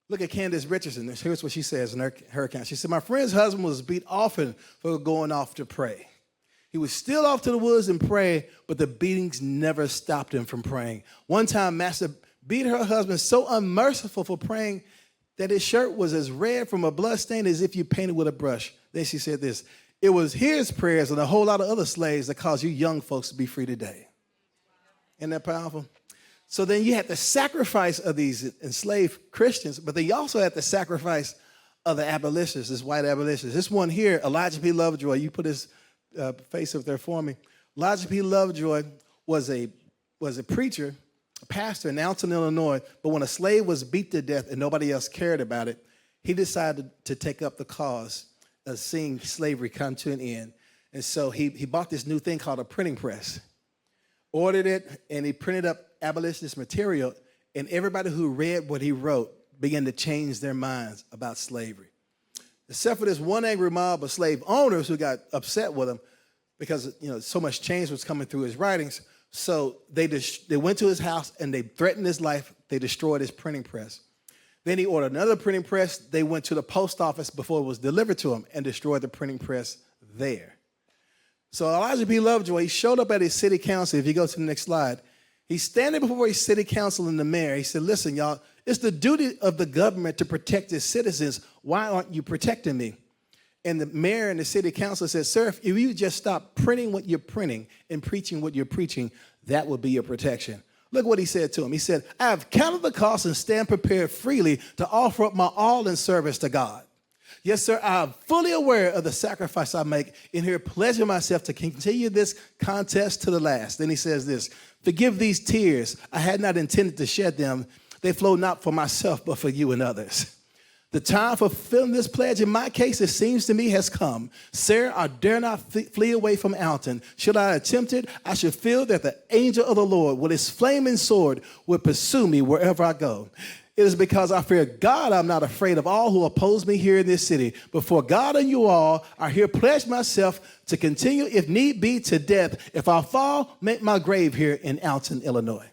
Look at Candace Richardson. Here's what she says in her account. She said, my friend's husband was beat often for going off to pray. He was still off to the woods and pray, but the beatings never stopped him from praying. One time, Master beat her husband so unmerciful for praying that his shirt was as red from a blood stain as if you painted with a brush. Then she said this, it was his prayers and a whole lot of other slaves that caused you young folks to be free today. Isn't that powerful? So then you had the sacrifice of these enslaved Christians, but then you also had the sacrifice of the abolitionists, this white abolitionists. This one here, Elijah P. Lovejoy, you put his face up there for me. Elijah P. Lovejoy was a preacher, a pastor in Alton, Illinois, but when a slave was beat to death and nobody else cared about it, he decided to take up the cause of seeing slavery come to an end. And so he bought this new thing called a printing press, ordered it, and he printed up abolitionist material, and everybody who read what he wrote began to change their minds about slavery. Except for this one angry mob of slave owners who got upset with him because so much change was coming through his writings. So they went to his house and they threatened his life. They destroyed his printing press. Then he ordered another printing press. They went to the post office before it was delivered to him and destroyed the printing press there. So Elijah P. Lovejoy, he showed up at his city council. If you go to the next slide, he's standing before his city council and the mayor. He said, listen, y'all, it's the duty of the government to protect its citizens. Why aren't you protecting me? And the mayor and the city council said, sir, if you just stop printing what you're printing and preaching what you're preaching, that would be your protection. Look what he said to him. He said, I have counted the cost and stand prepared freely to offer up my all in service to God. Yes, sir, I am fully aware of the sacrifice I make in here, pledging myself to continue this contest to the last. Then he says this, forgive these tears. I had not intended to shed them. They flow not for myself, but for you and others. The time for fulfilling this pledge, in my case, it seems to me, has come. Sir, I dare not flee away from Alton. Should I attempt it, I should feel that the angel of the Lord with his flaming sword would pursue me wherever I go. It is because I fear God I'm not afraid of all who oppose me here in this city. Before God and you all, I here pledge myself to continue, if need be, to death. If I fall, make my grave here in Alton, Illinois. Amen.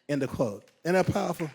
End of quote. Isn't that powerful?